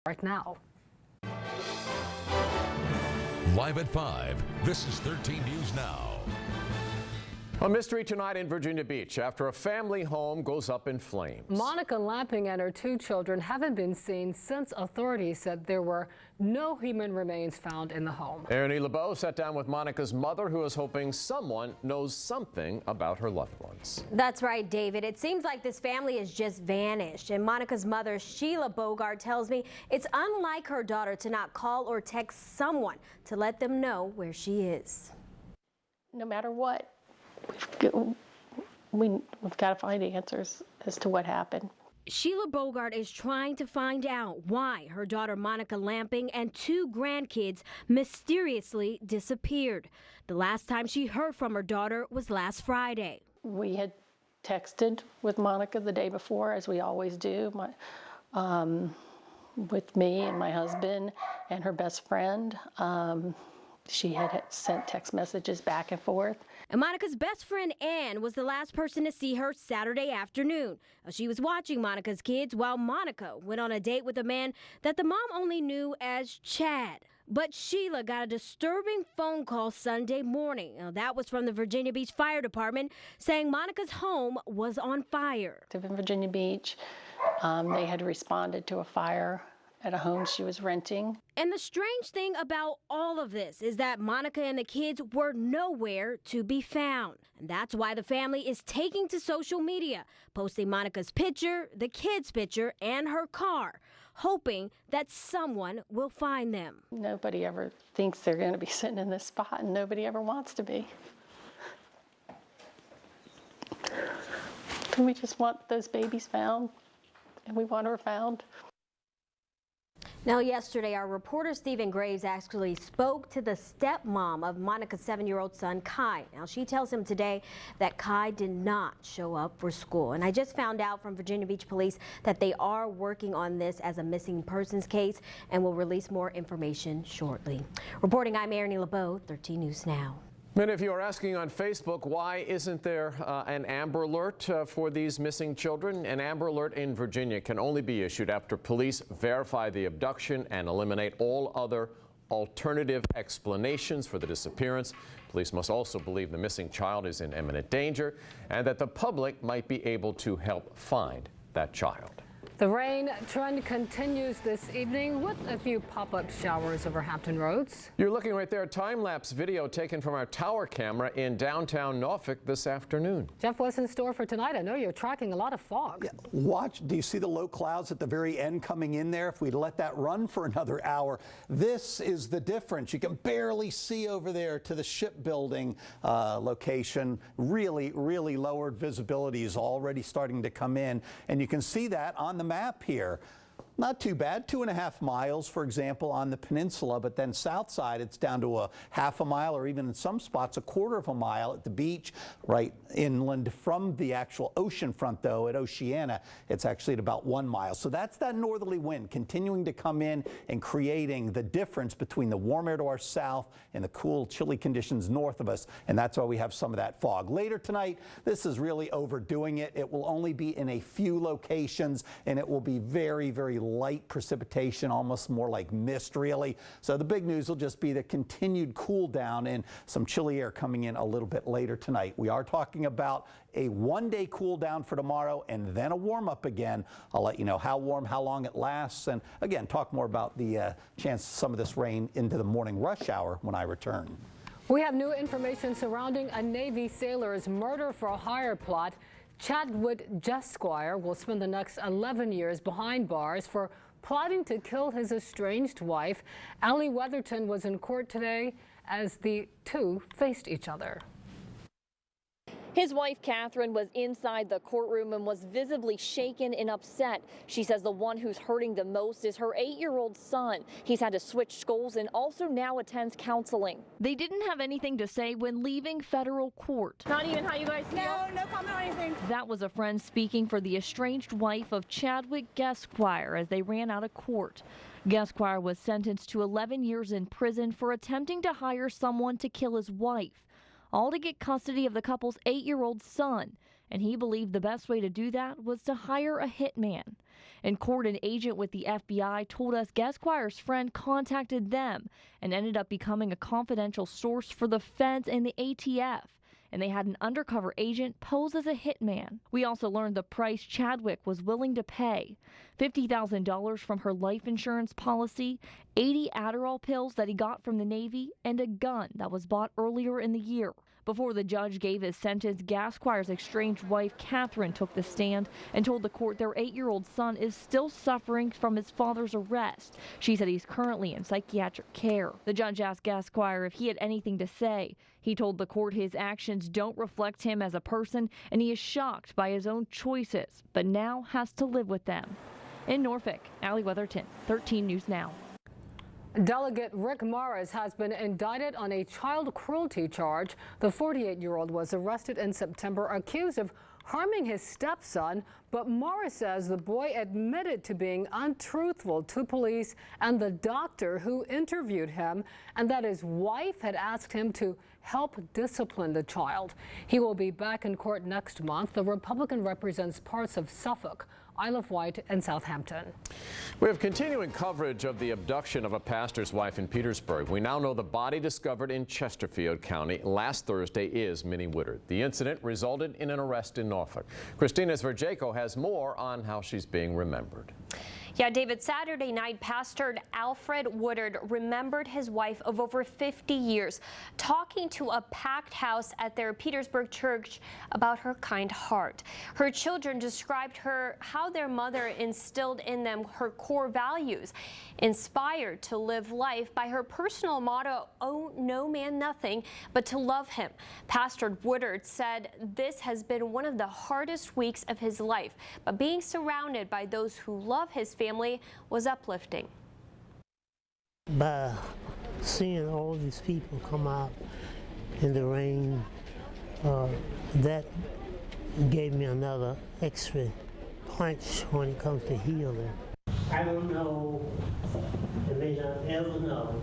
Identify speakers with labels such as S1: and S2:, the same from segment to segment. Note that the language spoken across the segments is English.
S1: right now.
S2: Live at 5, this is 13 News Now.
S3: A mystery tonight in Virginia Beach after a family home goes up in flames.
S1: Monica Lamping and her 2 children haven't been seen since authorities said there were no human remains found in the home.
S3: Ernie LeBeau sat down with Monica's mother, who is hoping someone knows something about her loved ones.
S4: That's right, David. It seems like this family has just vanished. And Monica's mother, Sheila Bogart, tells me it's unlike her daughter to not call or text someone to let them know where she is.
S5: No matter what, we've got to find answers as to what happened.
S4: Sheila Bogart is trying to find out why her daughter Monica Lamping and 2 grandkids mysteriously disappeared. The last time she heard from her daughter was last Friday.
S5: We had texted with Monica the day before, as we always do, with me and my husband and her best friend. She had sent text messages back and forth.
S4: And Monica's best friend, Ann, was the last person to see her Saturday afternoon. She was watching Monica's kids while Monica went on a date with a man that the mom only knew as Chad. But Sheila got a disturbing phone call Sunday morning. Now, that was from the Virginia Beach Fire Department saying Monica's home was on fire.
S5: In Virginia Beach, they had responded to a fire at a home she was renting.
S4: And the strange thing about all of this is that Monica and the kids were nowhere to be found. And that's why the family is taking to social media, posting Monica's picture, the kids' picture, and her car, hoping that someone will find them.
S5: Nobody ever thinks they're going to be sitting in this spot, and nobody ever wants to be. And we just want those babies found, and we want her found.
S4: Now, yesterday, our reporter Stephen Graves actually spoke to the stepmom of Monica's 7-year-old son, Kai. Now, she tells him today that Kai did not show up for school. And I just found out from Virginia Beach Police that they are working on this as a missing persons case and will release more information shortly. Reporting, I'm Ernie LeBeau, 13 News Now.
S3: Many of you are asking on Facebook, why isn't there an Amber Alert for these missing children? An Amber Alert in Virginia can only be issued after police verify the abduction and eliminate all other alternative explanations for the disappearance. Police must also believe the missing child is in imminent danger and that the public might be able to help find that child.
S1: The rain trend continues this evening with a few pop-up showers over Hampton roads.
S3: You're looking right there at time-lapse video taken from our tower camera in downtown Norfolk this afternoon.
S1: Jeff, what's in store for tonight? I know you're tracking a lot of fog.
S6: Yeah, watch. Do you see the low clouds at the very end coming in there? If we let that run for another hour, this is the difference. You can barely see over there to the shipbuilding location. Really lowered visibility is already starting to come in, and you can see that on the map here. Not too bad, 2.5 miles, for example, on the peninsula, but then south side it's down to a half a mile, or even in some spots 1/4 mile at the beach, right inland from the actual ocean front. Though at Oceana it's actually at about 1 mile. So that's that northerly wind continuing to come in and creating the difference between the warm air to our south and the cool, chilly conditions north of us, and that's why we have some of that fog. Later tonight, this is really overdoing it. It will only be in a few locations, and it will be very light precipitation, almost more like mist, really. So the big news will just be the continued cool down and some chilly air coming in a little bit later tonight. We are talking about a 1-day cool down for tomorrow and then a warm up again. I'll let you know how warm, how long it lasts, and again, talk more about the chance of some of this rain into the morning rush hour when I return.
S1: We have new information surrounding a Navy sailor's murder for hire plot. Chadwick Jesquire will spend the next 11 years behind bars for plotting to kill his estranged wife. Allie Weatherton was in court today as the two faced each other.
S7: His wife, Catherine, was inside the courtroom and was visibly shaken and upset. She says the one who's hurting the most is her 8-year-old son. He's had to switch schools and also now attends counseling. They didn't have anything to say when leaving federal court. Not even how you guys feel?
S8: No comment on anything.
S7: That was a friend speaking for the estranged wife of Chadwick Jesquire as they ran out of court. Jesquire was sentenced to 11 years in prison for attempting to hire someone to kill his wife, all to get custody of the couple's 8-year-old son.
S8: and he believed the best way to do that was to hire a hitman. In court, an agent with the FBI told us Gasquire's friend contacted them and ended up becoming a confidential source for the feds and the ATF. And they had an undercover agent pose as a hitman. We also learned the price Chadwick was willing to pay: $50,000 from her life insurance policy, 80 Adderall pills that he got from the Navy, and a gun that was bought earlier in the year. Before the judge gave his sentence, Gasquire's estranged wife, Catherine, took the stand and told the court their 8-year-old son is still suffering from his father's arrest. She said he's currently in psychiatric care. The judge asked Gasquire if he had anything to say. He told the court his actions don't reflect him as a person, and he is shocked by his own choices, but now has to live with them. In Norfolk, Allie Weatherton, 13 News Now.
S1: Delegate Rick Morris has been indicted on a child cruelty charge. The 48-year-old was arrested in September, accused of harming his stepson, but Morris says the boy admitted to being untruthful to police and the doctor who interviewed him, and that his wife had asked him to help discipline the child. He will be back in court next month. The Republican represents parts of Suffolk, Isle of Wight, and Southampton.
S3: We have continuing coverage of the abduction of a pastor's wife in Petersburg. We now know the body discovered in Chesterfield County last Thursday is Minnie Woodard. The incident resulted in an arrest in Norfolk. Christina Zverjako has more on how she's being remembered.
S9: Yeah, David, Saturday night, Pastor Alfred Woodard remembered his wife of over 50 years, talking to a packed house at their Petersburg church about her kind heart. Her children described her how their mother instilled in them her core values, inspired to live life by her personal motto, "Owe no man nothing, but to love him." Pastor Woodard said this has been one of the hardest weeks of his life, but being surrounded by those who love his family was uplifting.
S10: By seeing all these people come out in the rain, that gave me another extra punch when it comes to healing. I don't know, and may not ever know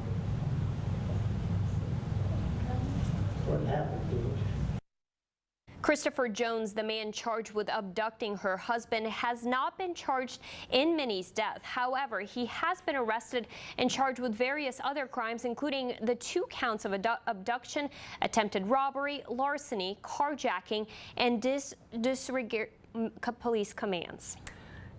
S10: what happened to us.
S9: Christopher Jones, the man charged with abducting her husband, has not been charged in Minnie's death. However, he has been arrested and charged with various other crimes, including the 2 counts of abduction, attempted robbery, larceny, carjacking, and disregard police commands.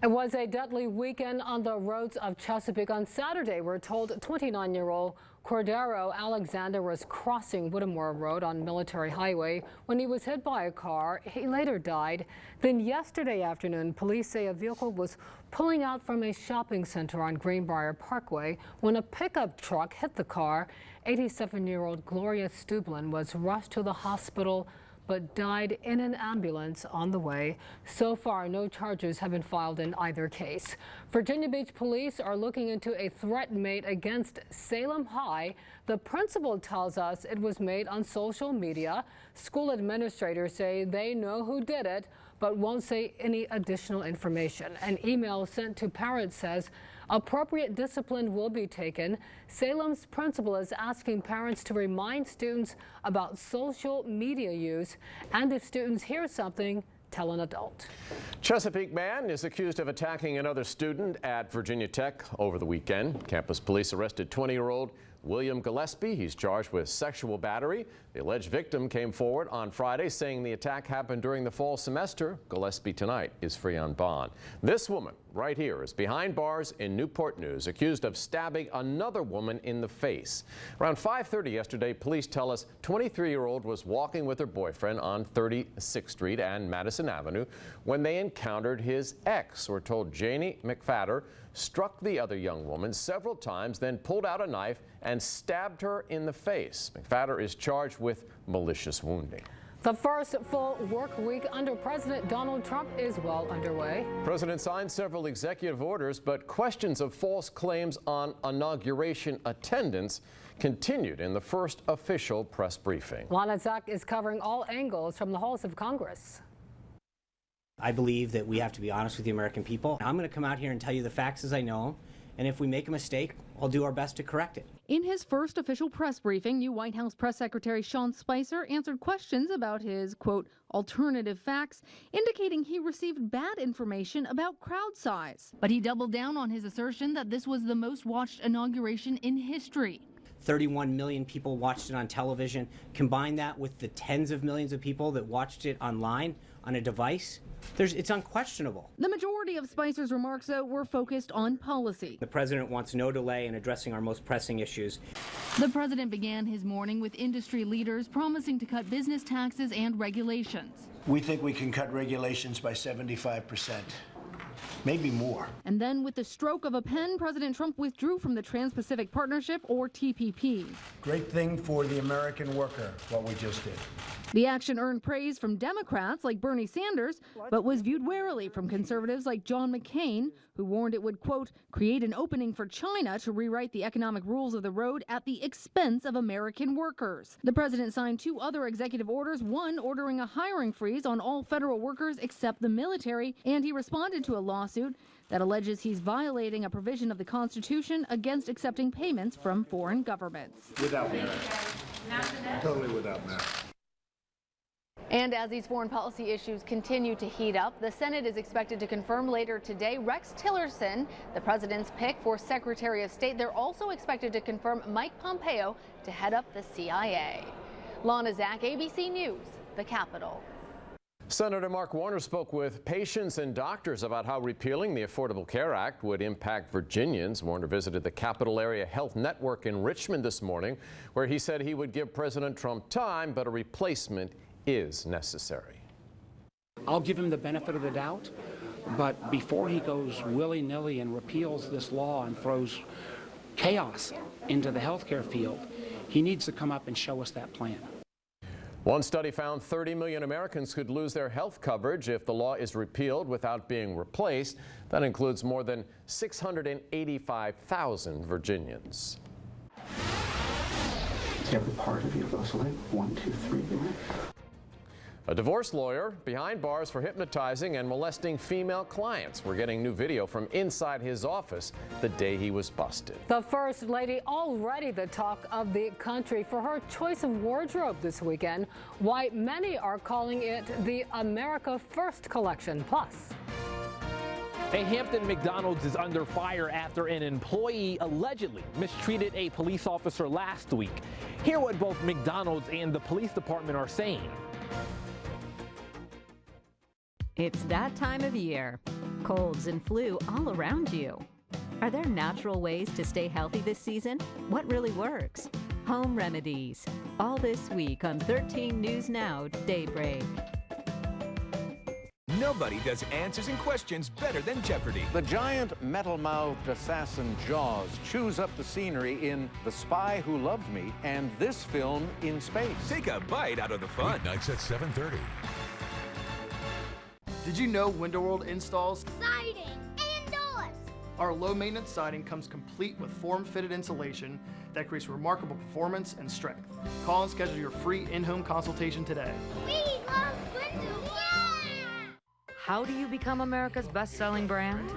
S1: It was a deadly weekend on the roads of Chesapeake on Saturday. We're told 29-year-old Cordero Alexander was crossing Whittemore Road on Military Highway when he was hit by a car. He later died. Then yesterday afternoon, police say a vehicle was pulling out from a shopping center on Greenbrier Parkway when a pickup truck hit the car. 87-year-old Gloria Stublin was rushed to the hospital but died in an ambulance on the way. So far, no charges have been filed in either case. Virginia Beach police are looking into a threat made against Salem High. The principal tells us it was made on social media. School administrators say they know who did it, but won't say any additional information. An email sent to parents says appropriate discipline will be taken. Salem's principal is asking parents to remind students about social media use, and if students hear something, tell an adult.
S3: Chesapeake man is accused of attacking another student at Virginia Tech over the weekend. Campus police arrested 20-year-old William Gillespie. He's charged with sexual battery. The alleged victim came forward on Friday saying the attack happened during the fall semester. Gillespie tonight is free on bond. This woman right here is behind bars in Newport News, accused of stabbing another woman in the face. Around 5:30 yesterday, police tell us 23-year-old was walking with her boyfriend on 36th Street and Madison Avenue when they encountered his ex. We're told Janie McFadder struck the other young woman several times, then pulled out a knife and stabbed her in the face. McFadder is charged with malicious wounding.
S1: The first full work week under President Donald Trump is well underway.
S3: The president signed several executive orders, but questions of false claims on inauguration attendance continued in the first official press briefing.
S1: Lana Zak is covering all angles from the halls of Congress.
S11: I believe that we have to be honest with the American people. I'm going to come out here and tell you the facts as I know and if we make a mistake, I'll do our best to correct it.
S12: In his first official press briefing, new White House Press Secretary Sean Spicer answered questions about his, quote, alternative facts, indicating he received bad information about crowd size. But he doubled down on his assertion that this was the most watched inauguration in history.
S11: 31 million people watched it on television. Combine that with the tens of millions of people that watched it online on a device, it's unquestionable.
S12: The majority of Spicer's remarks, though, were focused on policy.
S11: The president wants no delay in addressing our most pressing issues.
S12: The president began his morning with industry leaders promising to cut business taxes and regulations.
S13: We think we can cut regulations by 75%. Maybe more.
S12: And then with the stroke of a pen, President Trump withdrew from the Trans-Pacific Partnership, or TPP.
S13: Great thing for the American worker, what we just did.
S12: The action earned praise from Democrats like Bernie Sanders, but was viewed warily from conservatives like John McCain, who warned it would, quote, create an opening for China to rewrite the economic rules of the road at the expense of American workers. The president signed 2 other executive orders, one ordering a hiring freeze on all federal workers except the military, and he responded to a lawsuit that alleges he's violating a provision of the Constitution against accepting payments from foreign governments.
S13: Without merit. Totally without merit.
S14: And as these foreign policy issues continue to heat up, the Senate is expected to confirm later today Rex Tillerson, the president's pick for Secretary of State. They're also expected to confirm Mike Pompeo to head up the CIA. Lana Zach, ABC News, the Capitol.
S3: Senator Mark Warner spoke with patients and doctors about how repealing the Affordable Care Act would impact Virginians. Warner visited the Capital Area Health Network in Richmond this morning, where he said he would give President Trump time, but a replacement is necessary.
S15: I'll give him the benefit of the doubt, but before he goes willy-nilly and repeals this law and throws chaos into the healthcare field, he needs to come up and show us that plan.
S3: One study found 30 million Americans could lose their health coverage if the law is repealed without being replaced. That includes more than 685,000 Virginians.
S16: Every part of you goes like 1, 2, 3.
S3: A divorce lawyer behind bars for hypnotizing and molesting female clients. We're getting new video from inside his office the day he was busted.
S1: The First Lady already the talk of the country for her choice of wardrobe this weekend. Why many are calling it the America First collection. Plus,
S17: a Hampton McDonald's is under fire after an employee allegedly mistreated a police officer last week. Hear what both McDonald's and the police department are saying.
S18: It's that time of year. Colds and flu all around you. Are there natural ways to stay healthy this season? What really works? Home remedies. All this week on 13 News Now Daybreak.
S19: Nobody does answers and questions better than Jeopardy!
S20: The giant metal-mouthed assassin Jaws chews up the scenery in The Spy Who Loved Me and this film in space.
S19: Take a bite out of the fun.
S2: Weeknights at 7:30.
S21: Did you know Window World installs
S22: siding and doors?
S21: Our low-maintenance siding comes complete with form-fitted insulation that creates remarkable performance and strength. Call and schedule your free in-home consultation today.
S22: We love Window World!
S23: How do you become America's best-selling brand?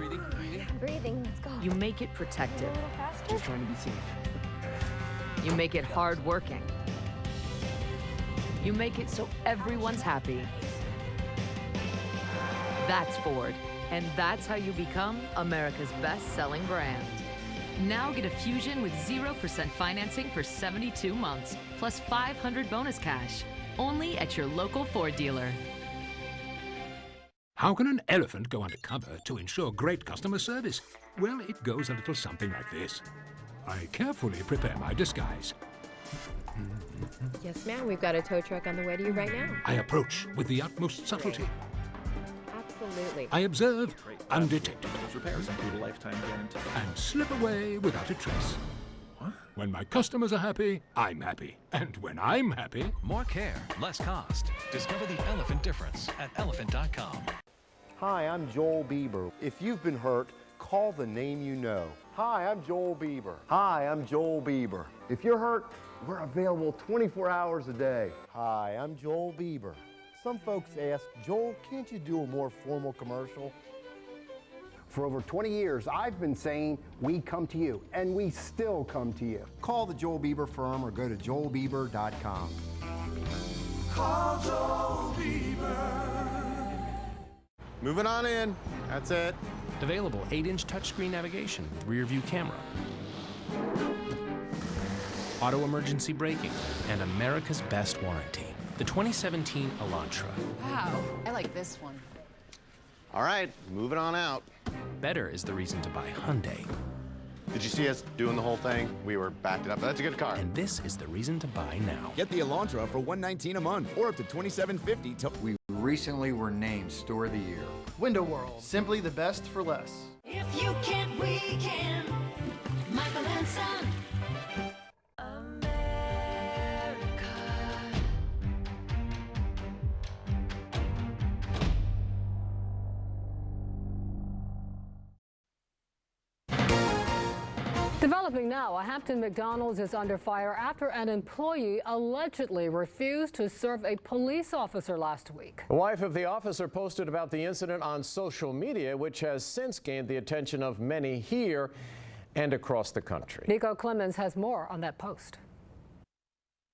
S22: Breathing, let's go.
S23: You make it protective.
S21: Just trying to be safe.
S23: You make it hard-working. You make it so everyone's happy. That's Ford, and that's how you become America's best-selling brand. Now get a Fusion with 0% financing for 72 months, plus $500 bonus cash, only at your local Ford dealer.
S24: How can an elephant go undercover to ensure great customer service? Well, it goes a little something like this. I carefully prepare my disguise.
S25: Yes, ma'am. We've got a tow truck on the way to you right now.
S24: I approach with the utmost subtlety.
S25: Absolutely.
S24: I observe undetected.
S26: Repairs include a lifetime guarantee.
S24: And slip away without a trace. What? When my customers are happy, I'm happy. And when I'm happy...
S2: More care, less cost. Discover the elephant difference at elephant.com.
S27: Hi, I'm Joel Bieber. If you've been hurt, call the name you know. Hi, I'm Joel Bieber. Hi, I'm Joel Bieber. If you're hurt, we're available 24 hours a day. Hi, I'm Joel Bieber. Some folks ask, Joel, can't you do a more formal commercial? For over 20 years, I've been saying we come to you, and we still come to you. Call the Joel Bieber firm or go to joelbieber.com.
S4: Call Joel Bieber.
S5: Moving on in. That's it.
S6: Available 8-inch touchscreen navigation with rear view camera, auto emergency braking, and America's best warranty. The 2017 Elantra.
S7: Wow, I like this one.
S5: All right, moving on out.
S6: Better is the reason to buy Hyundai.
S5: Did you see us doing the whole thing? We were backed it up. That's a good car.
S6: And this is the reason to buy now.
S8: Get the Elantra for $119 a month or up to $27.50.
S9: We recently were named Store of the Year.
S21: Window World, simply the best for less.
S4: If you can't, we can. Michael and Son.
S1: Developing now, a Hampton McDonald's is under fire after an employee allegedly refused to serve a police officer last week.
S3: The wife of the officer posted about the incident on social media, which has since gained the attention of many here and across the country.
S1: Nico Clemens has more on that post.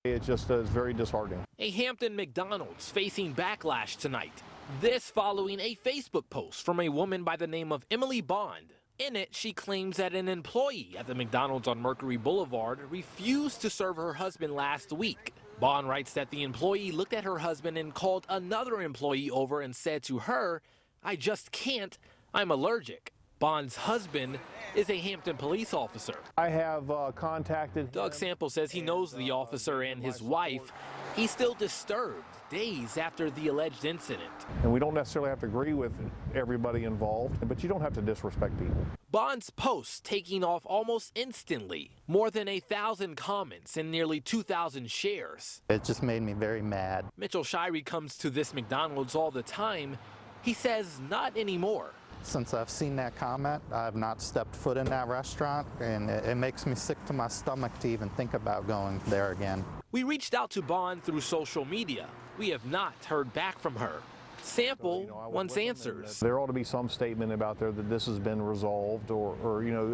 S10: It just is very disheartening.
S17: A Hampton McDonald's facing backlash tonight. This following a Facebook post from a woman by the name of Emily Bond. In it, she claims that an employee at the McDonald's on Mercury Boulevard refused to serve her husband last week. Bond writes that the employee looked at her husband and called another employee over and said to her, "I just can't, I'm allergic." Bond's husband is a Hampton police officer.
S10: I have contacted
S17: Doug Sample says he knows the officer and his wife. He's still disturbed days after the alleged incident.
S10: And we don't necessarily have to agree with everybody involved, but you don't have to disrespect people.
S17: Bond's post taking off almost instantly. More than 1,000 comments and nearly 2,000 shares.
S28: It just made me very mad.
S17: Mitchell Shirey comes to this McDonald's all the time. He says not anymore.
S28: Since I've seen that comment, I've not stepped foot in that restaurant, and it makes me sick to my stomach to even think about going there again.
S17: We reached out to Bond through social media. We have not heard back from her. Sample wants answers.
S10: There ought to be some statement about there that this has been resolved, or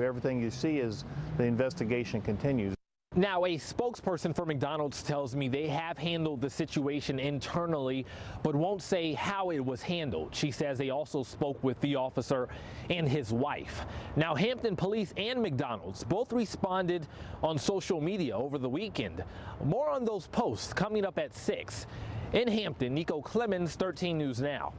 S10: everything you see is the investigation continues.
S17: Now, a spokesperson for McDonald's tells me they have handled the situation internally, but won't say how it was handled. She says they also spoke with the officer and his wife. Now, Hampton Police and McDonald's both responded on social media over the weekend. More on those posts coming up at 6. In Hampton, Nico Clemens, 13 News Now.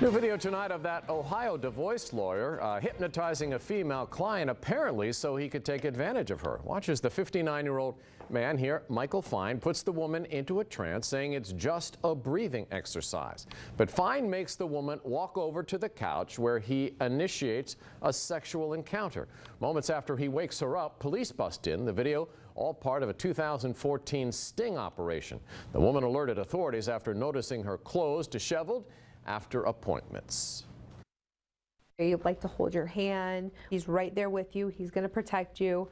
S3: New video tonight of that Ohio divorce lawyer hypnotizing a female client apparently so he could take advantage of her. Watch as the 59-year-old man here, Michael Fine, puts the woman into a trance saying it's just a breathing exercise. But Fine makes the woman walk over to the couch where he initiates a sexual encounter. Moments after he wakes her up, police bust in. The video all part of a 2014 sting operation. The woman alerted authorities after noticing her clothes disheveled after appointments.
S29: You'd like to hold your hand. He's right there with you. He's going to protect you.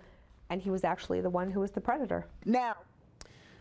S29: And he was actually the one who was the predator. Now.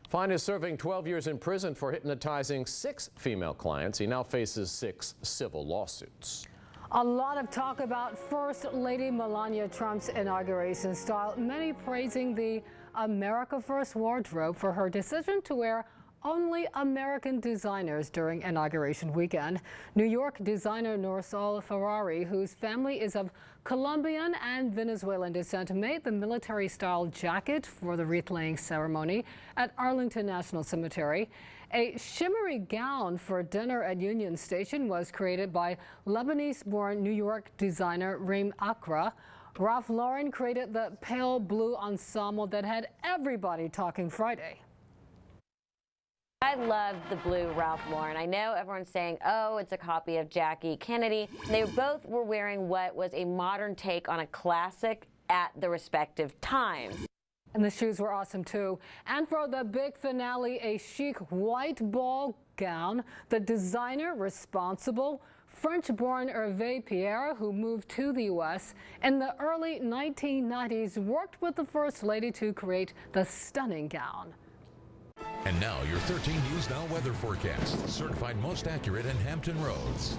S3: Fine is serving 12 years in prison for hypnotizing 6 female clients. He now faces 6 civil lawsuits.
S1: A lot of talk about First Lady Melania Trump's inauguration style, many praising the America First wardrobe for her decision to wear only American designers during inauguration weekend. New York designer Norsol Ferrari, whose family is of Colombian and Venezuelan descent, made the military-style jacket for the wreath-laying ceremony at Arlington National Cemetery. A shimmery gown for dinner at Union Station was created by Lebanese-born New York designer Reem Akra. Ralph Lauren created the pale blue ensemble that had everybody talking Friday.
S30: I love the blue Ralph Lauren. I know everyone's saying, oh, it's a copy of Jackie Kennedy. They both were wearing what was a modern take on a classic at the respective times.
S1: And the shoes were awesome too. And for the big finale, a chic white ball gown. The designer responsible, French-born Hervé Pierre, who moved to the U.S. in the early 1990s, worked with the First Lady to create the stunning gown.
S11: And now your 13 News Now weather forecast, certified most accurate in Hampton Roads.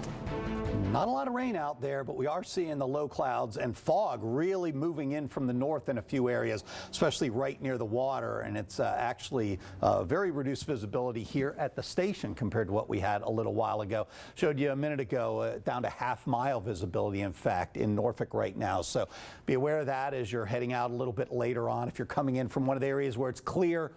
S12: Not a lot of rain out there, but we are seeing the low clouds and fog really moving in from the north in a few areas, especially right near the water. And it's actually very reduced visibility here at the station compared to what we had a little while ago. Showed you a minute ago down to half-mile visibility, in fact, in Norfolk right now. So be aware of that as you're heading out a little bit later on. If you're coming in from one of the areas where it's clear,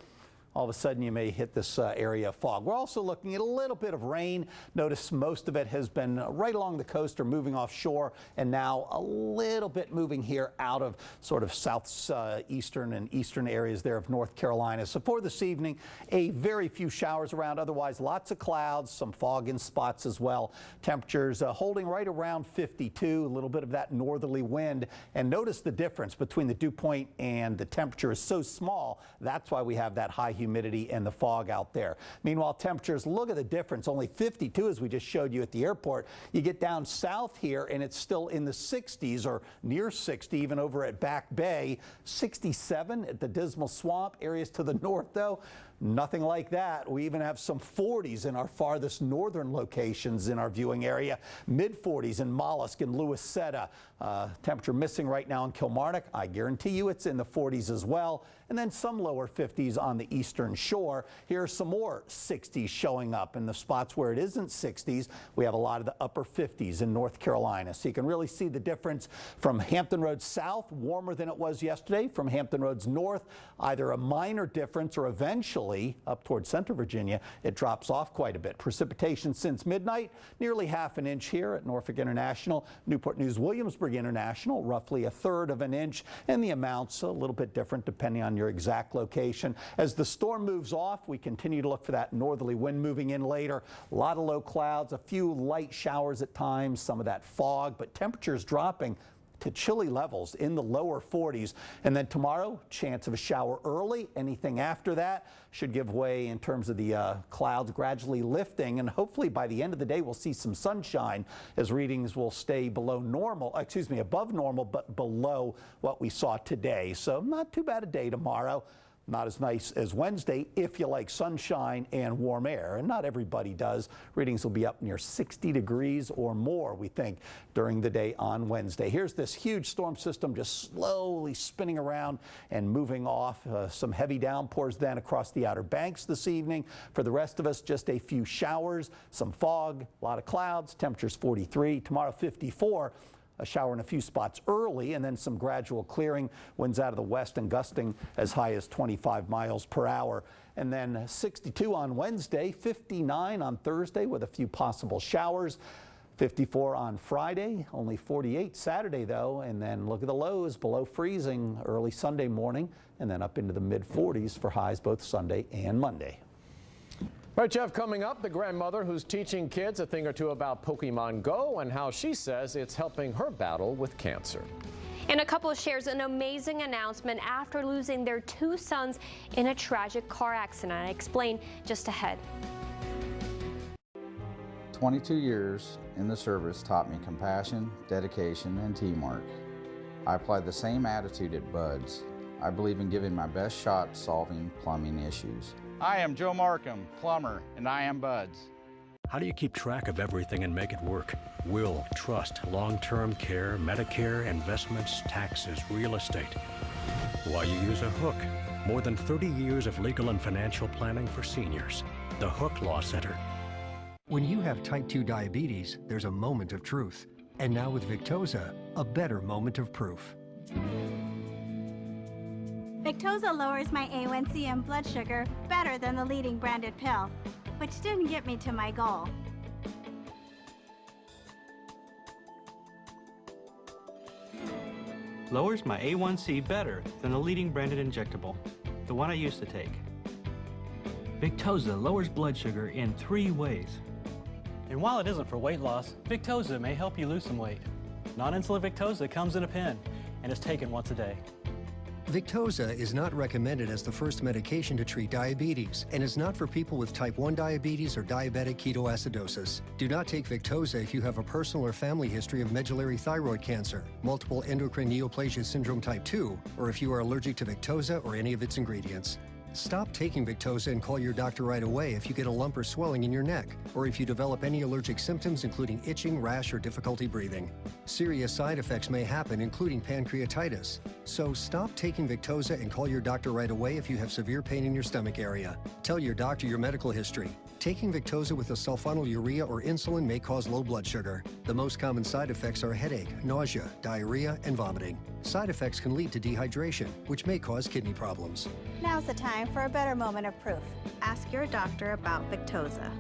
S12: all of a sudden you may hit this area of fog. We're also looking at a little bit of rain. Notice most of it has been right along the coast or moving offshore, and now a little bit moving here out of sort of southeastern and eastern areas there of North Carolina. So for this evening, a very few showers around. Otherwise, lots of clouds, some fog in spots as well. Temperatures holding right around 52, a little bit of that northerly wind. And notice the difference between the dew point and the temperature is so small. That's why we have that high humidity and the fog out there. Meanwhile, temperatures, look at the difference, only 52 as we just showed you at the airport. You get down south here and it's still in the 60s or near 60, even over at Back Bay. 67 at the Dismal Swamp. Areas to the north, though, nothing like that. We even have some 40s in our farthest northern locations in our viewing area. Mid-40s in Mollusk and Louisetta. Temperature missing right now in Kilmarnock. I guarantee you it's in the 40s as well. And then some lower 50s on the eastern shore. Here are some more 60s showing up. In the spots where it isn't 60s, we have a lot of the upper 50s in North Carolina. So you can really see the difference from Hampton Roads south, warmer than it was yesterday. From Hampton Roads north, either a minor difference or eventually up towards Central Virginia, it drops off quite a bit. Precipitation since midnight, nearly ½ an inch here at Norfolk International. Newport News Williamsburg International, roughly 1/3 of an inch. And the amounts a little bit different depending on your exact location. As the storm moves off, we continue to look for that northerly wind moving in later. A lot of low clouds, a few light showers at times, some of that fog, but temperatures dropping to chilly levels in the lower 40s. And then tomorrow, chance of a shower early. Anything after that should give way in terms of the clouds gradually lifting. And hopefully by the end of the day, we'll see some sunshine as readings will stay below normal, above normal, but below what we saw today. So not too bad a day tomorrow. Not as nice as Wednesday if you like sunshine and warm air, and not everybody does. Readings will be up near 60 degrees or more, we think, during the day on Wednesday. Here's this huge storm system just slowly spinning around and moving off. Some heavy downpours then across the Outer Banks this evening. For the rest of us, just a few showers, some fog, a lot of clouds, temperatures 43, tomorrow 54. A shower in a few spots early, and then some gradual clearing. Winds out of the west and gusting as high as 25 miles per hour. And then 62 on Wednesday, 59 on Thursday with a few possible showers. 54 on Friday, only 48 Saturday though, and then look at the lows below freezing early Sunday morning, and then up into the mid-40s for highs both Sunday and Monday.
S3: All right, Jeff, coming up, the grandmother who's teaching kids a thing or two about Pokemon Go and how she says it's helping her battle with cancer.
S13: And a couple shares an amazing announcement after losing their 2 sons in a tragic car accident. I explain just ahead.
S14: 22 years in the service taught me compassion, dedication, and teamwork. I applied the same attitude at Buds. I believe in giving my best shot solving plumbing issues.
S15: I am Joe Markham, plumber, and I am Buds.
S24: How do you keep track of everything and make it work? Will, trust, long-term care, Medicare, investments, taxes, real estate. Why you use a Hook. More than 30 years of legal and financial planning for seniors. The Hook Law Center.
S16: When you have type 2 diabetes, there's a moment of truth. And now with Victoza, a better moment of proof.
S18: Victoza lowers my A1C and blood sugar better than the leading branded pill, which didn't get me to my goal.
S19: Lowers my A1C better than the leading branded injectable, the one I used to take. Victoza lowers blood sugar in 3 ways.
S20: And while it isn't for weight loss, Victoza may help you lose some weight. Non-insulin Victoza comes in a pen and is taken once a day.
S16: Victoza is not recommended as the first medication to treat diabetes and is not for people with type 1 diabetes or diabetic ketoacidosis. Do not take Victoza if you have a personal or family history of medullary thyroid cancer, multiple endocrine neoplasia syndrome type 2, or if you are allergic to Victoza or any of its ingredients. Stop taking Victoza and call your doctor right away if you get a lump or swelling in your neck, or if you develop any allergic symptoms including itching, rash, or difficulty breathing. Serious side effects may happen, including pancreatitis. So stop taking Victoza and call your doctor right away if you have severe pain in your stomach area. Tell your doctor your medical history. Taking Victoza with a sulfonylurea or insulin may cause low blood sugar. The most common side effects are headache, nausea, diarrhea, and vomiting. Side effects can lead to dehydration, which may cause kidney problems.
S18: Now's the time for a better moment of proof. Ask your doctor about Victoza.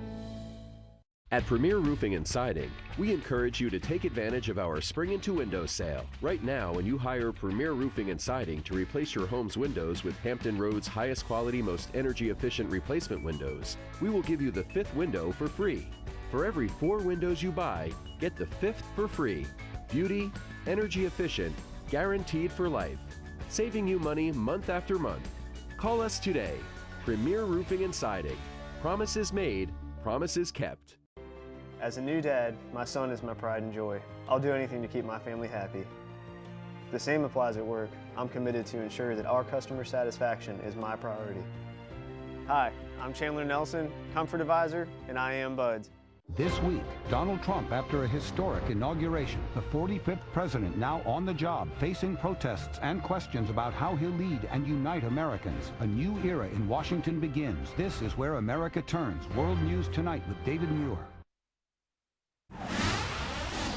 S2: At Premier Roofing and Siding, we encourage you to take advantage of our Spring Into Windows sale. Right now, when you hire Premier Roofing and Siding to replace your home's windows with Hampton Roads' highest quality, most energy efficient replacement windows, we will give you the 5th window for free. For every 4 windows you buy, get the 5th for free. Beauty, energy efficient, guaranteed for life. Saving you money month after month. Call us today. Premier Roofing and Siding. Promises made, promises kept.
S5: As a new dad, my son is my pride and joy. I'll do anything to keep my family happy. The same applies at work. I'm committed to ensure that our customer satisfaction is my priority. Hi, I'm Chandler Nelson, Comfort Advisor, and I am Buds.
S6: This week, Donald Trump, after a historic inauguration, the 45th president now on the job, facing protests and questions about how he'll lead and unite Americans. A new era in Washington begins. This is Where America Turns. World News Tonight with David Muir.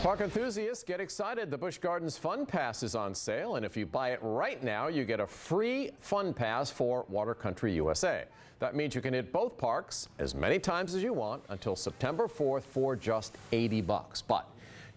S3: Park enthusiasts, get excited. The Busch Gardens Fun Pass is on sale, and if you buy it right now, you get a free Fun Pass for Water Country USA. That means you can hit both parks as many times as you want until September 4th for just $80. But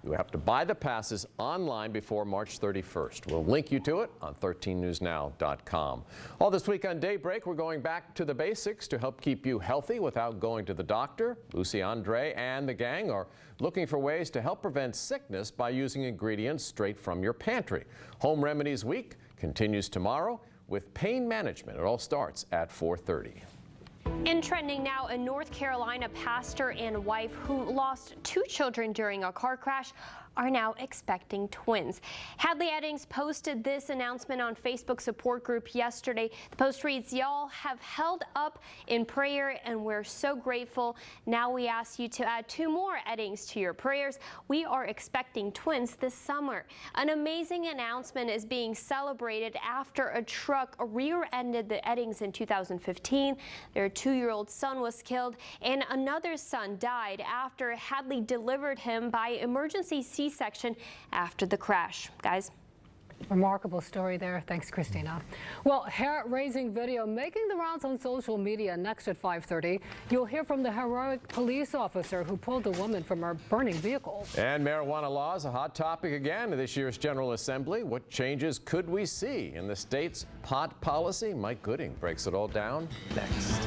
S3: you have to buy the passes online before March 31st. We'll link you to it on 13newsnow.com. All this week on Daybreak, we're going back to the basics to help keep you healthy without going to the doctor. Lucy Andre and the gang are looking for ways to help prevent sickness by using ingredients straight from your pantry. Home Remedies Week continues tomorrow with pain management. It all starts at 4:30.
S13: In trending now, a North Carolina pastor and wife who lost 2 children during a car crash are now expecting twins. Hadley Eddings posted this announcement on Facebook support group yesterday. The post reads, "Y'all have held up in prayer and we're so grateful. Now we ask you to add 2 more Eddings to your prayers. We are expecting twins this summer." An amazing announcement is being celebrated after a truck rear-ended the Eddings in 2015. Their 2-year-old son was killed and another son died after Hadley delivered him by emergency C-section after the crash. Guys.
S1: Remarkable story there. Thanks, Christina. Well, hair-raising video making the rounds on social media. Next at 5:30, you'll hear from the heroic police officer who pulled a woman from her burning vehicle.
S3: And marijuana law is a hot topic again at this year's General Assembly. What changes could we see in the state's pot policy? Mike Gooding breaks it all down next.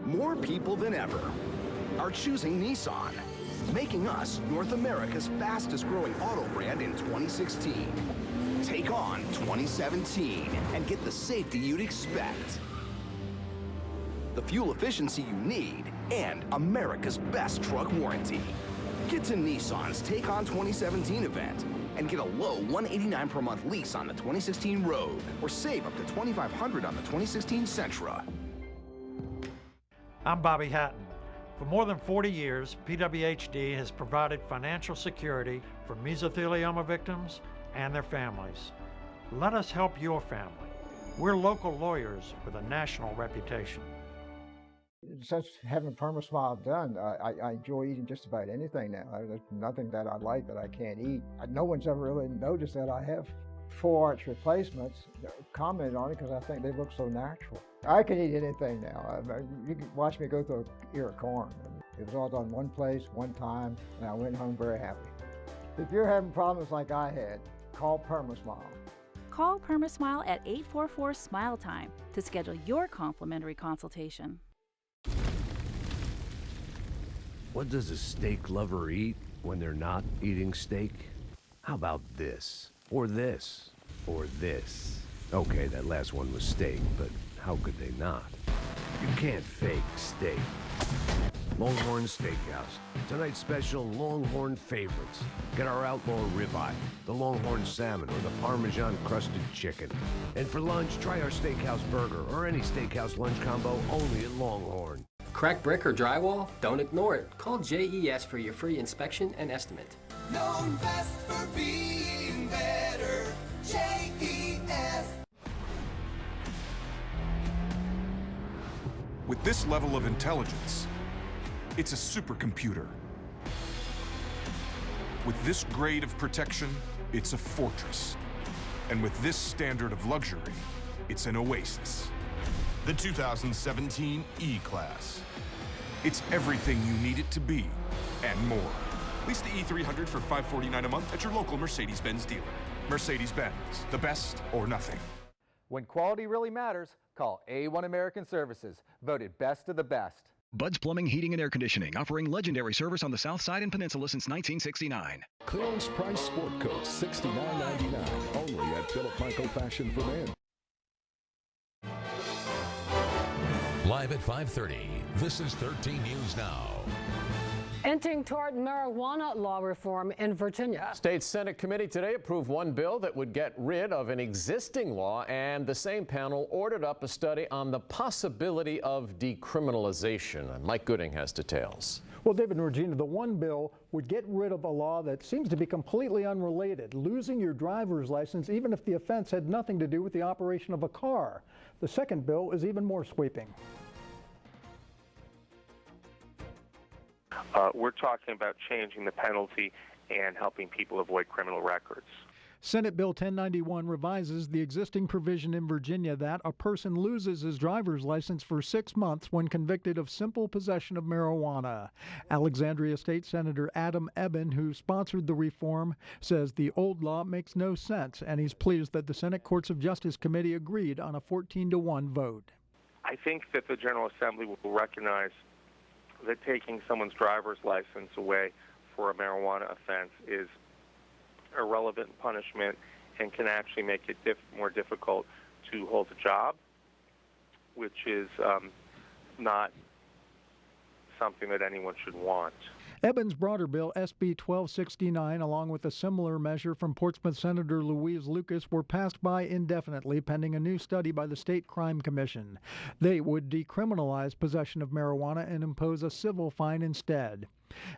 S7: More people than ever are choosing Nissan, making us North America's fastest growing auto brand in 2016. Take on 2017 and get the safety you'd expect, the fuel efficiency you need, and America's best truck warranty. Get to Nissan's Take On 2017 event and get a low $189 per month lease on the 2016 Rogue, or save up to $2,500 on the 2016 Sentra.
S8: I'm Bobby Hatton. For more than 40 years, PWHD has provided financial security for mesothelioma victims and their families. Let us help your family. We're local lawyers with a national reputation.
S22: Since having PermaSmile done, I enjoy eating just about anything now. There's nothing that I like that I can't eat. No one's ever really noticed that I have full arch replacements. Commented on it because I think they look so natural. I can eat anything now. You can watch me go through a ear of corn. It was all done one place, one time, and I went home very happy. If you're having problems like I had, call PermaSmile.
S23: Call PermaSmile at 844-SMILE-TIME to schedule your complimentary consultation.
S25: What does a steak lover eat when they're not eating steak? How about this? Or this? Or this? Okay, that last one was steak, but how could they not? You can't fake steak. Longhorn Steakhouse. Tonight's special Longhorn favorites. Get our outlaw ribeye, the Longhorn salmon, or the Parmesan crusted chicken. And for lunch, try our steakhouse burger or any steakhouse lunch combo only at Longhorn.
S4: Cracked brick or drywall? Don't ignore it. Call JES for your free inspection and estimate.
S9: Known best for being better. JES.
S10: With this level of intelligence, it's a supercomputer. With this grade of protection, it's a fortress. And with this standard of luxury, it's an oasis. The 2017 E-Class. It's everything you need it to be, and more. Lease the E300 for $549 a month at your local Mercedes-Benz dealer. Mercedes-Benz, the best or nothing.
S17: When quality really matters, call A1 American Services, voted best of the best.
S21: Bud's Plumbing, Heating, and Air Conditioning, offering legendary service on the South Side and Peninsula since 1969.
S11: Clearance price sport coats, $69.99. Only at Philip Michael Fashion for Men. Live at 5:30, this is 13 News Now.
S1: Inching toward marijuana law reform in Virginia.
S3: State Senate committee today approved one bill that would get rid of an existing law, and the same panel ordered up a study on the possibility of decriminalization. Mike Gooding has details.
S26: Well, David and Regina, the one bill would get rid of a law that seems to be completely unrelated, losing your driver's license even if the offense had nothing to do with the operation of a car. The second bill is even more sweeping.
S27: We're talking about changing the penalty and helping people avoid criminal records.
S26: Senate Bill 1091 revises the existing provision in Virginia that a person loses his driver's license for 6 months when convicted of simple possession of marijuana. Alexandria State Senator Adam Ebbin, who sponsored the reform, says the old law makes no sense, and he's pleased that the Senate Courts of Justice Committee agreed on a 14-1 vote.
S27: I think that the General Assembly will recognize that taking someone's driver's license away for a marijuana offense is irrelevant punishment and can actually make it more difficult to hold a job, which is not something that anyone should want.
S26: Ebbins' broader bill, SB 1269, along with a similar measure from Portsmouth Senator Louise Lucas, were passed by indefinitely pending a new study by the State Crime Commission. They would decriminalize possession of marijuana and impose a civil fine instead.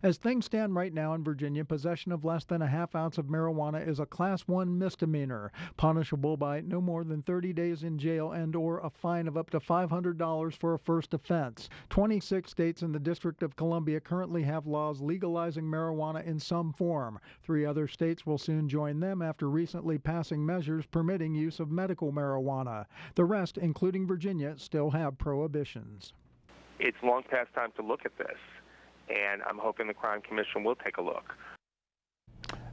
S26: As things stand right now in Virginia, possession of less than a half ounce of marijuana is a Class 1 misdemeanor, punishable by no more than 30 days in jail and or a fine of up to $500 for a first offense. 26 states and the District of Columbia currently have laws legalizing marijuana in some form. 3 other states will soon join them after recently passing measures permitting use of medical marijuana. The rest, including Virginia, still have prohibitions.
S27: It's long past time to look at this, and I'm hoping the Crime Commission will take a look.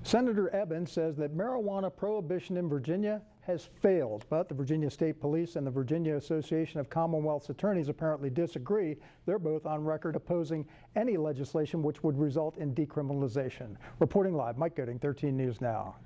S26: Senator Ebbins says that marijuana prohibition in Virginia has failed, but the Virginia State Police and the Virginia Association of Commonwealth's Attorneys apparently disagree. They're both on record opposing any legislation which would result in decriminalization. Reporting live, Mike Gooding, 13 News Now.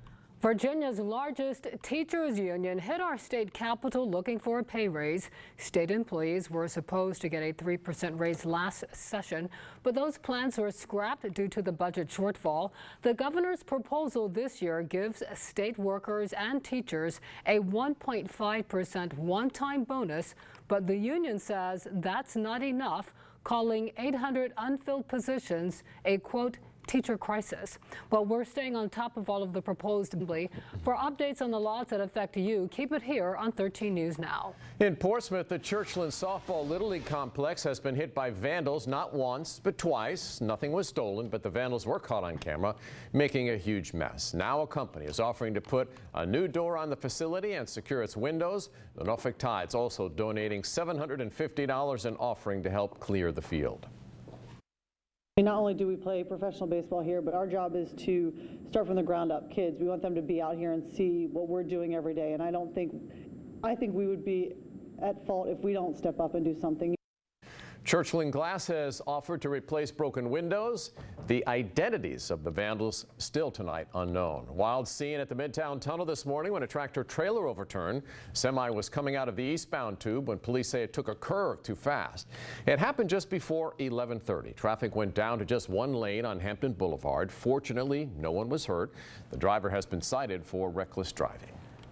S1: Virginia's largest teachers union hit our state capitol looking for a pay raise. State employees were supposed to get a 3% raise last session, but those plans were scrapped due to the budget shortfall. The governor's proposal this year gives state workers and teachers a 1.5% one-time bonus, but the union says that's not enough, calling 800 unfilled positions a, quote, teacher crisis. But we're staying on top of all of the proposed. For updates on the laws that affect you, keep it here on 13 News Now.
S3: In Portsmouth, the Churchland Softball Little League complex has been hit by vandals not once, but twice. Nothing was stolen, but the vandals were caught on camera, making a huge mess. Now a company is offering to put a new door on the facility and secure its windows. The Norfolk Tides also donating $750 in offering to help clear the field.
S28: Not only do we play professional baseball here, but our job is to start from the ground up. Kids, we want them to be out here and see what we're doing every day. And I think we would be at fault if we don't step up and do something.
S3: Churchland Glass has offered to replace broken windows. The identities of the vandals still tonight unknown. Wild scene at the Midtown Tunnel this morning when a tractor trailer overturned. Semi was coming out of the eastbound tube when police say it took a curve too fast. It happened just before 11:30. Traffic went down to just one lane on Hampton Boulevard. Fortunately, no one was hurt. The driver has been cited for reckless driving.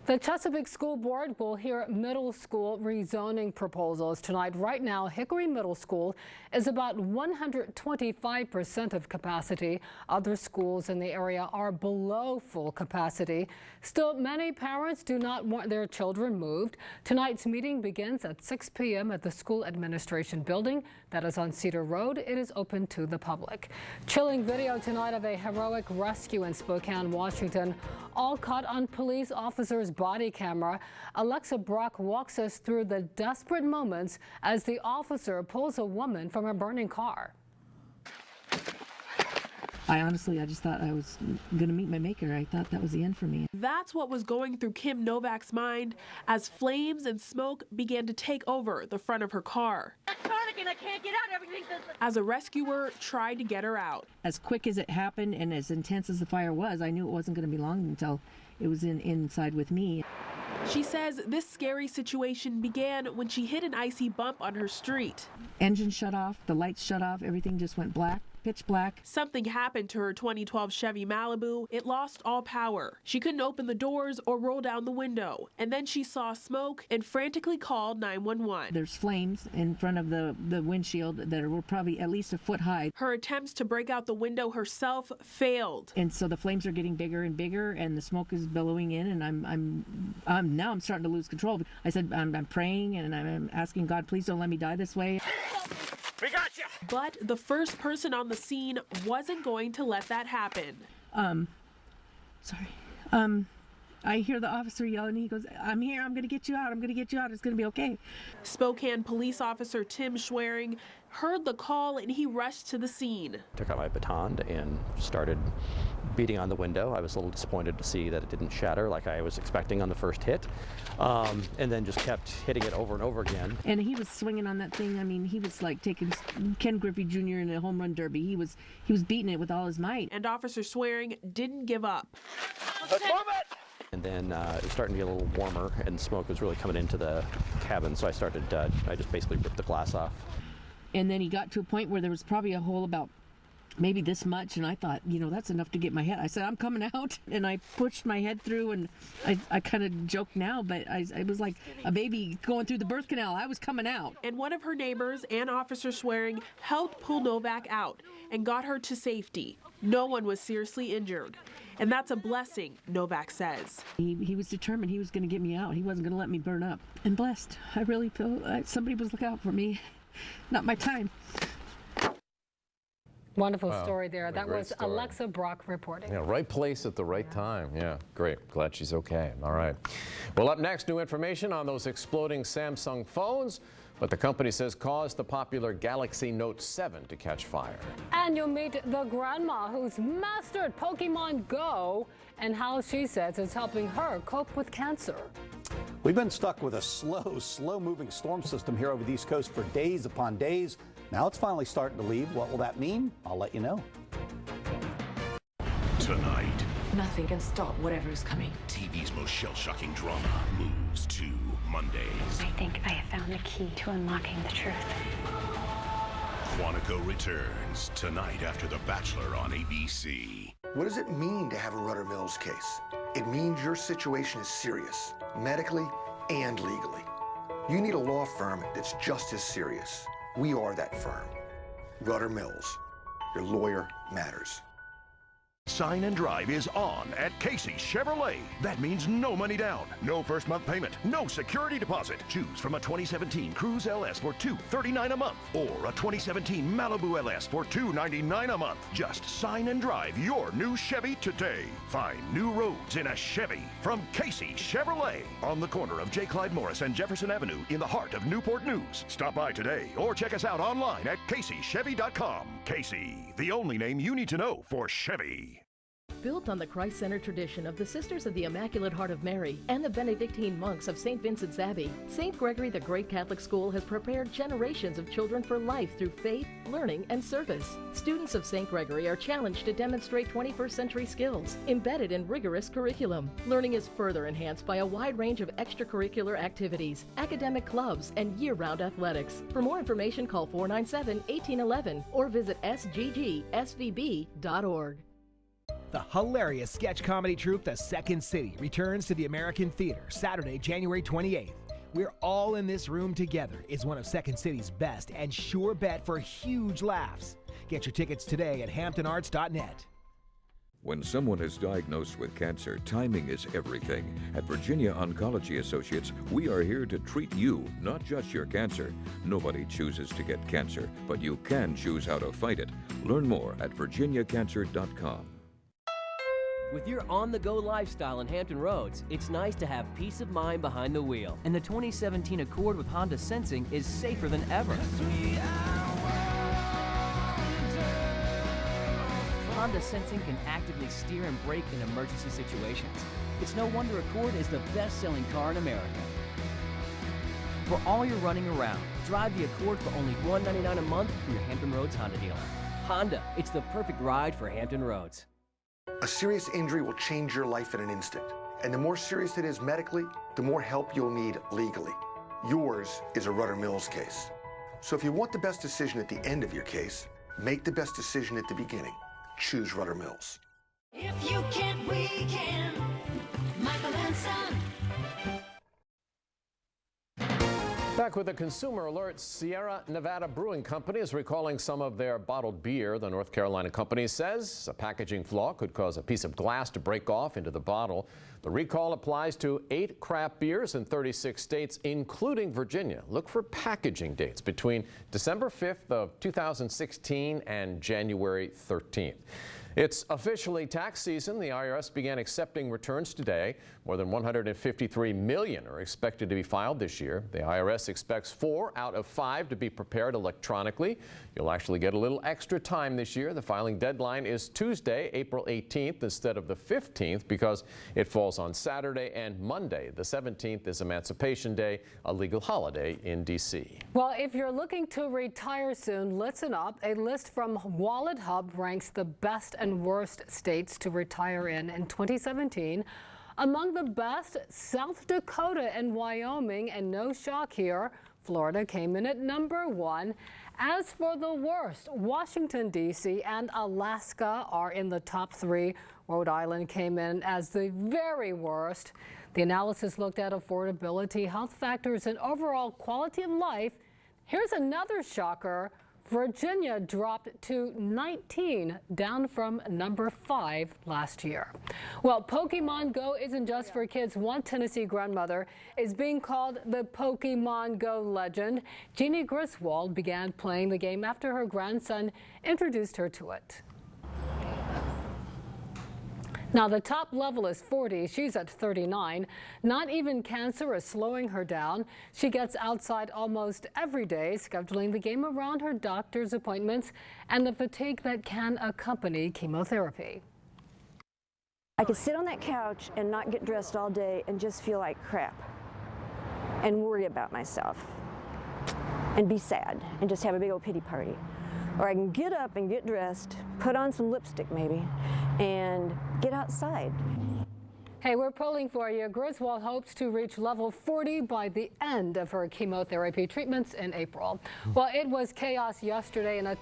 S1: The Chesapeake School Board will hear middle school rezoning proposals tonight. Right now, Hickory Middle School is about 125% of capacity. Other schools in the area are below full capacity. Still, many parents do not want their children moved. Tonight's meeting begins at 6 p.m. at the school administration building. That is on Cedar Road. It is open to the public. Chilling video tonight of a heroic rescue in Spokane, Washington, all caught on police officers' body camera. Alexa Brock walks us through the desperate moments as the officer pulls a woman from a burning car.
S12: I just thought I was going to meet my maker. I thought that was the end for me.
S14: That's what was going through Kim Novak's mind as flames and smoke began to take over the front of her car.
S15: I can't get out. Everything's
S14: as a rescuer tried to get her out.
S12: As quick as it happened and as intense as the fire was, I knew it wasn't going to be long until it was inside with me.
S14: She says this scary situation began when she hit an icy bump on her street.
S12: Engine shut off, the lights shut off, everything just went black. Pitch black.
S14: Something happened to her 2012 Chevy Malibu. It lost all power. She couldn't open the doors or roll down the window. And then she saw smoke and frantically called 911.
S12: There's flames in front of the windshield that were probably at least a foot high.
S14: Her attempts to break out the window herself failed.
S12: And so the flames are getting bigger and bigger and the smoke is billowing in, and I'm starting to lose control. I said I'm praying and I'm asking God, please don't let me die this way.
S14: We got you! But the first person on the scene wasn't going to let that happen.
S12: I hear the officer yelling. He goes, I'm here. I'm going to get you out. I'm going to get you out. It's going to be okay.
S14: Spokane police officer Tim Schwering heard the call and he rushed to the scene.
S16: Took out my baton and started beating on the window. I was a little disappointed to see that it didn't shatter like I was expecting on the first hit, and then just kept hitting it over and over again.
S12: And he was swinging on that thing. I mean, he was like taking Ken Griffey Jr. in a home run derby. He was beating it with all his might.
S14: And Officer Schwering didn't give up.
S16: Let's move it! And then it was starting to get a little warmer, and smoke was really coming into the cabin, so I just basically ripped the glass off.
S12: And then he got to a point where there was probably a hole about maybe this much, and I thought, that's enough to get my head. I said, I'm coming out, and I pushed my head through, and I kind of joke now, but I was like a baby going through the birth canal. I was coming out.
S14: And one of her neighbors and Officer Schwering helped pull Novak out and got her to safety. No one was seriously injured. And that's a blessing, Novak says.
S12: He was determined he was going to get me out. He wasn't going to let me burn up. And blessed. I really feel somebody was looking out for me. Not my time.
S1: Wonderful story there. That was
S3: story.
S1: Alexa Brock reporting.
S3: Yeah, right place at the right time. Yeah, great. Glad she's okay. All right. Well, up next, new information on those exploding Samsung phones, what the company says caused the popular Galaxy Note 7 to catch fire.
S1: And you'll meet the grandma who's mastered Pokemon Go and how she says it's helping her cope with cancer.
S18: We've been stuck with a slow-moving storm system here over the East Coast for days upon days. Now it's finally starting to leave. What will that mean? I'll let you know.
S19: Tonight,
S20: nothing can stop whatever is coming.
S19: TV's most shell-shocking drama moves to Mondays.
S24: I think I have found the key to unlocking the truth.
S19: Quantico returns tonight after The Bachelor on ABC.
S29: What does it mean to have a Rutter Mills case? It means your situation is serious, medically and legally. You need a law firm that's just as serious. We are that firm. Rutter Mills. Your lawyer matters.
S7: Sign and Drive is on at Casey Chevrolet. That means no money down, no first month payment, no security deposit. Choose from a 2017 Cruze LS for $239 a month or a 2017 Malibu LS for $299 a month. Just sign and drive your new Chevy today. Find new roads in a Chevy from Casey Chevrolet on the corner of J. Clyde Morris and Jefferson Avenue in the heart of Newport News. Stop by today or check us out online at CaseyChevy.com. Casey, the only name you need to know for Chevy.
S2: Built on the Christ-centered tradition of the Sisters of the Immaculate Heart of Mary and the Benedictine monks of St. Vincent's Abbey, St. Gregory the Great Catholic School has prepared generations of children for life through faith, learning, and service. Students of St. Gregory are challenged to demonstrate 21st century skills embedded in rigorous curriculum. Learning is further enhanced by a wide range of extracurricular activities, academic clubs, and year-round athletics. For more information, call 497-1811 or visit sggsvb.org.
S4: The hilarious sketch comedy troupe The Second City returns to the American Theater Saturday, January 28th. We're all in this room together is one of Second City's best and sure bet for huge laughs. Get your tickets today at hamptonarts.net.
S5: When someone is diagnosed with cancer, timing is everything. At Virginia Oncology Associates, we are here to treat you, not just your cancer. Nobody chooses to get cancer, but you can choose how to fight it. Learn more at virginiacancer.com.
S6: With your on-the-go lifestyle in Hampton Roads, it's nice to have peace of mind behind the wheel. And the 2017 Accord with Honda Sensing is safer than ever. Honda Sensing can actively steer and brake in emergency situations. It's no wonder Accord is the best-selling car in America. For all your running around, drive the Accord for only $199 a month from your Hampton Roads Honda dealer. Honda, it's the perfect ride for Hampton Roads.
S29: A serious injury will change your life in an instant. And the more serious it is medically, the more help you'll need legally. Yours is a Rudder Mills case. So if you want the best decision at the end of your case, make the best decision at the beginning. Choose Rudder Mills.
S9: If you can't, we can. Michael and Son.
S3: Back with a consumer alert, Sierra Nevada Brewing Company is recalling some of their bottled beer. The North Carolina company says a packaging flaw could cause a piece of glass to break off into the bottle. The recall applies to 8 craft beers in 36 states, including Virginia. Look for packaging dates between December 5th of 2016 and January 13th. It's officially tax season. The IRS began accepting returns today. More than 153 million are expected to be filed this year. The IRS expects 4 out of 5 to be prepared electronically. You'll actually get a little extra time this year. The filing deadline is Tuesday, April 18th instead of the 15th because it falls on Saturday and Monday. The 17th is Emancipation Day, a legal holiday in D.C.
S1: Well, if you're looking to retire soon, listen up. A list from Wallet Hub ranks the best and worst states to retire in 2017. Among the best, South Dakota and Wyoming, and no shock here, Florida came in at number 1. As for the worst, Washington, D.C. and Alaska are in the top 3. Rhode Island came in as the very worst. The analysis looked at affordability, health factors, and overall quality of life. Here's another shocker. Virginia dropped to 19, down from number 5 last year. Well, Pokemon Go isn't just for kids. One Tennessee grandmother is being called the Pokemon Go legend. Jeannie Griswold began playing the game after her grandson introduced her to it. Now, the top level is 40. She's at 39. Not even cancer is slowing her down. She gets outside almost every day, scheduling the game around her doctor's appointments and the fatigue that can accompany chemotherapy.
S8: I could sit on that couch and not get dressed all day and just feel like crap and worry about myself and be sad and just have a big old pity party. Or I can get up and get dressed, put on some lipstick maybe, and get outside.
S1: Hey, we're pulling for you. Griswold hopes to reach level 40 by the end of her chemotherapy treatments in April. Well, it was chaos yesterday in a